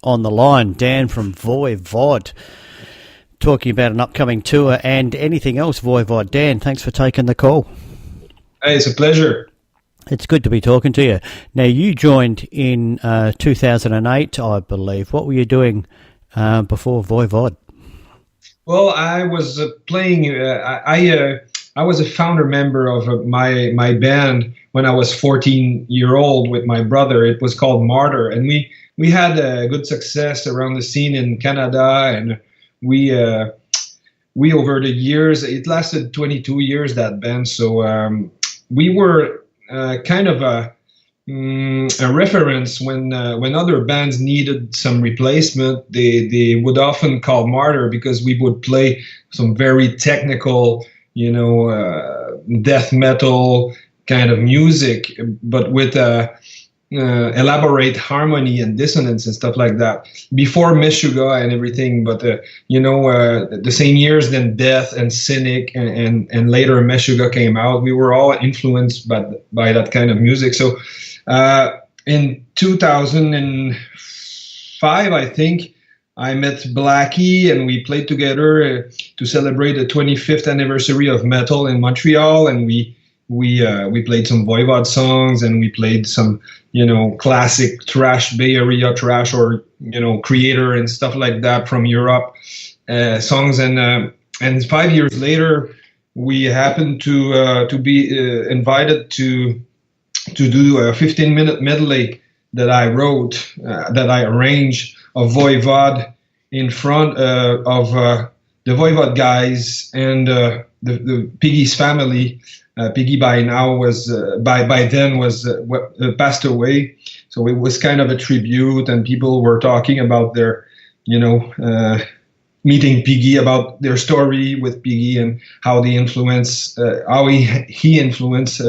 On the line, Dan from Voi Vod, talking about an upcoming tour and anything else Voi Vod. Dan, thanks for taking the call. Hey, it's a pleasure. It's good to be talking to you. Now, you joined in 2008, I believe. What were you doing before Voi Vod? Well, I was playing. I was a founder member of my band when I was 14-year-old with my brother. It was called Martyr, and we had good success around the scene in Canada, and we over the years, it lasted 22 years, that band. So we were kind of a reference when other bands needed some replacement. They would often call Martyr because we would play some very technical, death metal kind of music, but with elaborate harmony and dissonance and stuff like that. Before Meshuggah and everything, but the same years then Death and Cynic and later Meshuggah came out. We were all influenced by that kind of music. So in 2005, I think, I met Blackie and we played together to celebrate the 25th anniversary of metal in Montreal, and we played some Voi Vod songs, and we played some classic thrash, Bay Area thrash, or Creator and stuff like that from Europe songs, and 5 years later we happened to be invited to do a 15-minute medley that I wrote, that I arranged, of Voi Vod in front of the Voi Vod guys and the Piggy's family. Piggy by now was by then was passed away, so it was kind of a tribute, and people were talking about their meeting Piggy, about their story with Piggy and how they influence how he influenced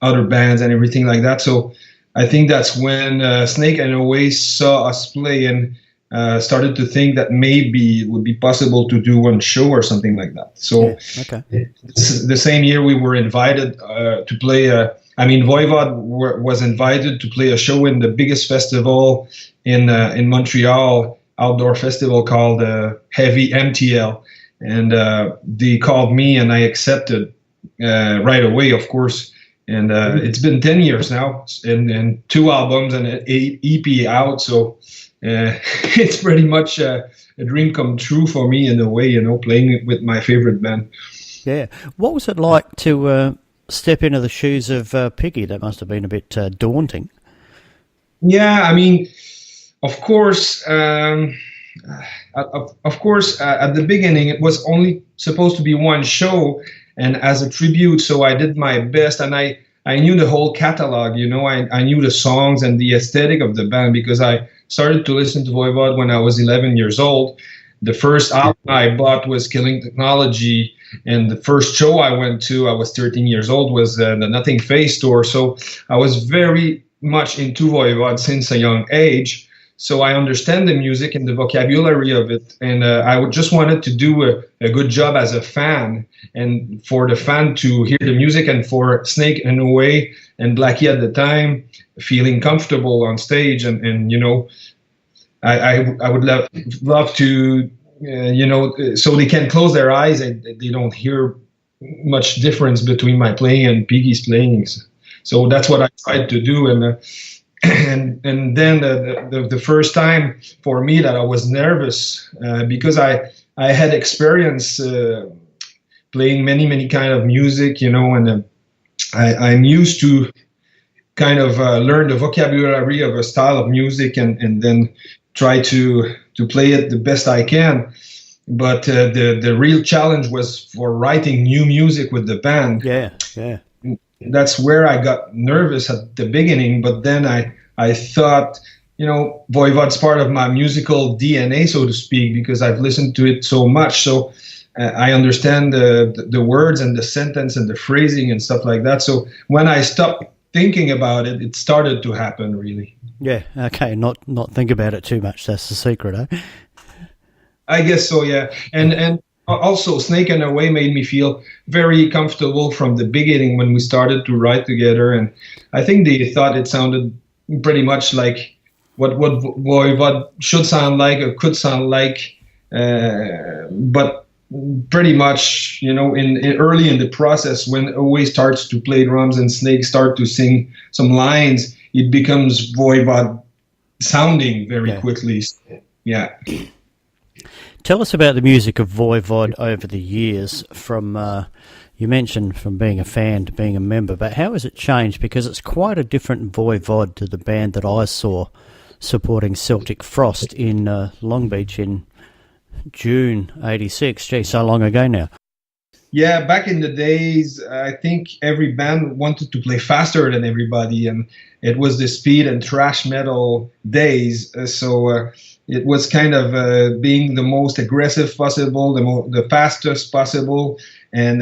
other bands and everything like that. So I think that's when Snake and Away saw us play and started to think that maybe it would be possible to do one show or something like that. So the same year we were invited to play. Voi Vod was invited to play a show in the biggest festival in Montreal, outdoor festival called Heavy MTL, and they called me and I accepted right away, of course. And it's been 10 years now, and 2 albums and an EP out. So it's pretty much a dream come true for me in a way, playing with my favorite band. Yeah. What was it like to step into the shoes of Piggy? That must have been a bit daunting. Yeah, of course. At the beginning, it was only supposed to be one show, and as a tribute, so I did my best, and I knew the whole catalog, I knew the songs and the aesthetic of the band because I started to listen to Voi Vod when I was 11 years old. The first album I bought was Killing Technology, and the first show I went to, I was 13 years old, was the Nothing Face tour. So I was very much into Voi Vod since a young age. So I understand the music and the vocabulary of it, and I just wanted to do a good job as a fan, and for the fan to hear the music, and for Snake and Away and Blackie at the time feeling comfortable on stage, and I would love to so they can close their eyes and they don't hear much difference between my playing and Piggy's playing. So that's what I tried to do, and then the first time for me that I was nervous because I had experience playing many kind of music, and I'm used to kind of learn the vocabulary of a style of music and then try to play it the best I can. But the real challenge was for writing new music with the band. Yeah. That's where I got nervous at the beginning, but then I thought, Voi Vod's part of my musical DNA, so to speak, because I've listened to it so much. So I understand the words and the sentence and the phrasing and stuff like that. So when I stopped thinking about it, it started to happen, really. Yeah, okay, not think about it too much. That's the secret, eh? I guess so, yeah. And also, Snake and Away made me feel very comfortable from the beginning when we started to write together. And I think they thought it sounded pretty much like what Voi Vod should sound like or could sound like, but pretty much, in early in the process, when Owe starts to play drums and Snake start to sing some lines, it becomes Voi Vod sounding very quickly. Yeah. Tell us about the music of Voi Vod over the years. From you mentioned from being a fan to being a member, but how has it changed? Because it's quite a different Voi Vod to the band that I saw supporting Celtic Frost in Long Beach in June '86. Gee, so long ago now. Yeah, back in the days, I think every band wanted to play faster than everybody, and it was the speed and thrash metal days. So it was kind of being the most aggressive possible, the fastest possible. And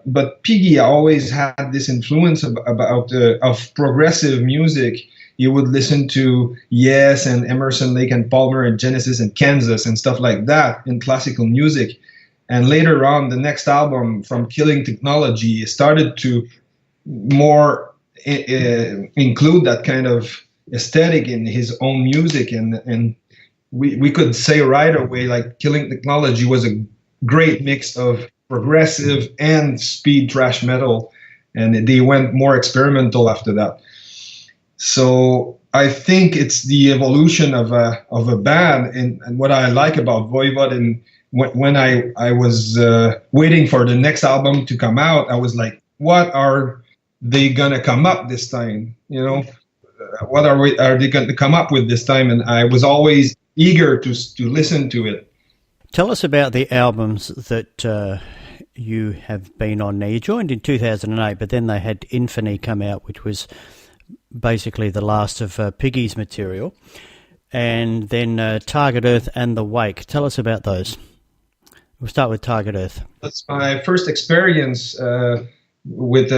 but Piggy always had this influence of progressive music. He would listen to Yes and Emerson, Lake and Palmer and Genesis and Kansas and stuff like that in classical music. And later on, the next album, From Killing Technology, started to more include that kind of aesthetic in his own music. And we could say right away, like, Killing Technology was a great mix of progressive and speed thrash metal. And they went more experimental after that. So I think it's the evolution of a band. And what I like about Voi Vod, and when I was waiting for the next album to come out, I was like, what are they gonna come up this time? What are they going to come up with this time? And I was always eager to listen to it. Tell us about the albums that you have been on now. You joined in 2008, but then they had Infamy come out, which was basically the last of Piggy's material, and then Target Earth and The Wake. Tell us about those. We'll start with Target Earth. That's my first experience with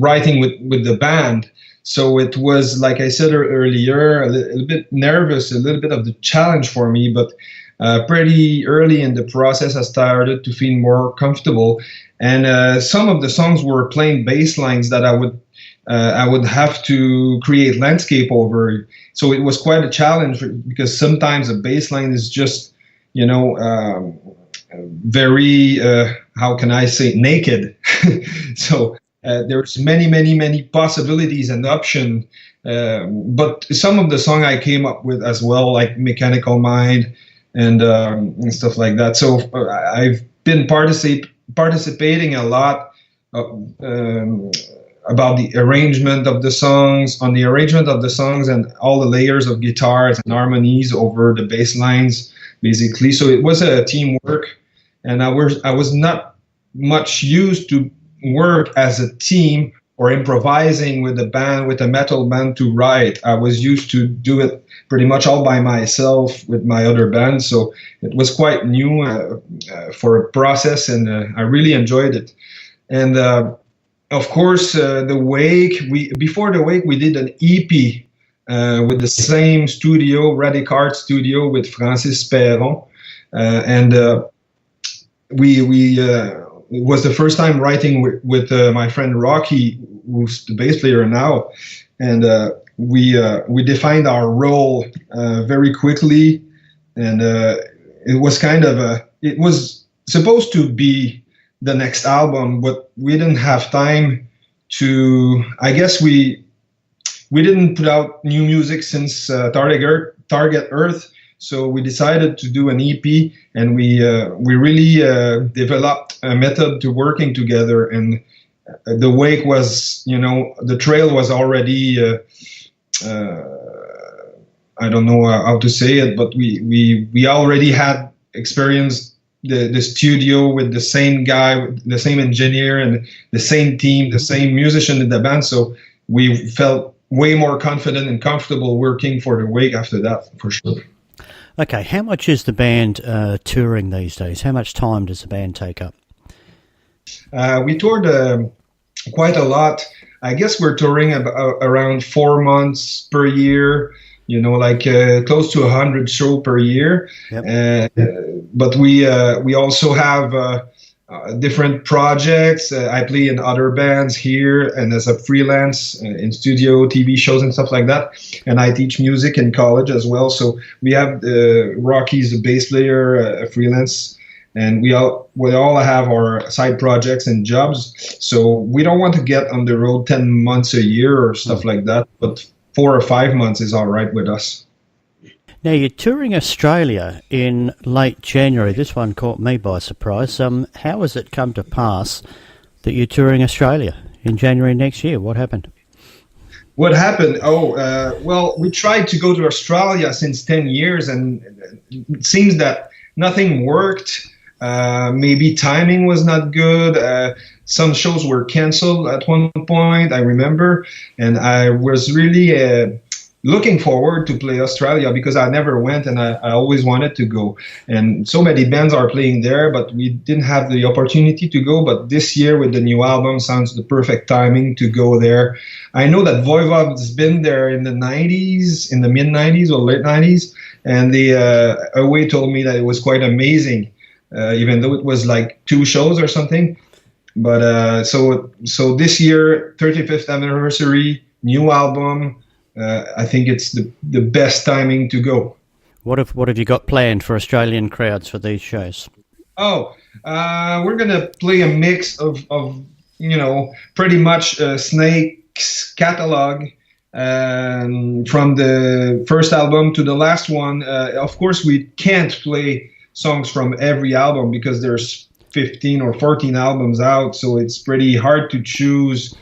writing with the band. So it was, like I said earlier, a little bit nervous, a little bit of the challenge for me, but pretty early in the process, I started to feel more comfortable. And some of the songs were plain bass lines that I would have to create landscape over. So it was quite a challenge because sometimes a bass line is just, very, how can I say, naked. So there's many possibilities and options. But some of the song I came up with as well, like Mechanical Mind and stuff like that. So I've been participating a lot about the arrangement of the songs, and all the layers of guitars and harmonies over the bass lines, basically. So it was a teamwork, and I was not much used to work as a team or improvising with a metal band to write. I was used to do it pretty much all by myself with my other bands. So it was quite new for a process, and I really enjoyed it. And of course, The Wake. Before The Wake, we did an EP with the same studio, Radicart Studio, with Francis Perron, and it was the first time writing with my friend Rocky, who's the bass player now, and we defined our role very quickly, and it was kind of it was supposed to be the next album, but we didn't have time to. I guess we didn't put out new music since Target Earth. So we decided to do an EP, and we really developed a method to working together. And The Wake was, the trail was already, I don't know how to say it, but we already had experienced the studio with the same guy, the same engineer, and the same team, the same musician in the band. So we felt way more confident and comfortable working for The Wake after that, for sure. Okay, how much is the band touring these days? How much time does the band take up? We toured quite a lot. I guess we're touring around 4 months per year, close to 100 shows per year. Yep. But we also have different projects. I play in other bands here and as a freelance in studio, TV shows and stuff like that. And I teach music in college as well. So we have Rocky's a bass player, a freelance, and we all have our side projects and jobs. So we don't want to get on the road 10 months a year or stuff like that, but 4 or 5 months is all right with us. Now, you're touring Australia in late January. This one caught me by surprise. How has it come to pass that you're touring Australia in January next year? What happened? What happened? Well, we tried to go to Australia since 10 years, and it seems that nothing worked. Maybe timing was not good. Some shows were canceled at one point, I remember, and I was really looking forward to play Australia because I never went and I always wanted to go. And so many bands are playing there, but we didn't have the opportunity to go. But this year with the new album sounds the perfect timing to go there. I know that Voi Vod has been there in the 90s, in the mid 90s or late 90s. And the Away told me that it was quite amazing, even though it was like 2 shows or something. But so this year, 35th anniversary, new album, I think it's the best timing to go. What have you got planned for Australian crowds for these shows? We're gonna play a mix of pretty much Snake's catalog, from the first album to the last one. Of course, we can't play songs from every album because there's 15 or 14 albums out, so it's pretty hard to choose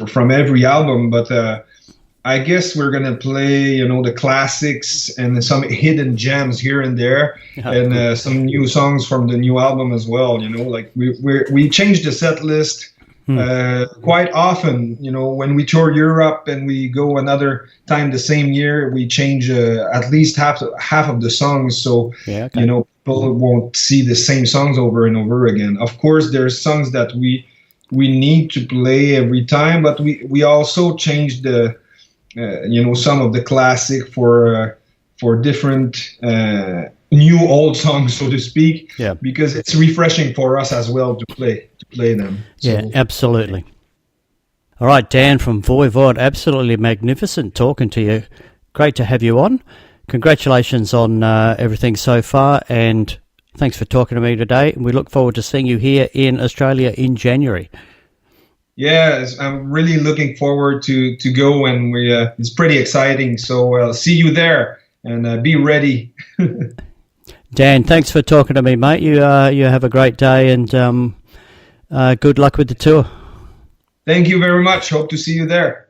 from every album, but I guess we're gonna play, the classics and some hidden gems here and there, and some new songs from the new album as well. Like we change the set list quite often. When we tour Europe and we go another time the same year, we change at least half of the songs, so people won't see the same songs over and over again. Of course, there's songs that we need to play every time, but we also changed the some of the classic for different new old songs, so to speak. Yeah. Because it's refreshing for us as well to play them. So. Yeah, absolutely. All right, Dan from Voi Vod, absolutely magnificent talking to you. Great to have you on. Congratulations on everything so far, and thanks for talking to me today. We look forward to seeing you here in Australia in January. Yeah, I'm really looking forward to go, and it's pretty exciting. So I'll see you there, and be ready. Dan, thanks for talking to me, mate. You have a great day, and good luck with the tour. Thank you very much. Hope to see you there.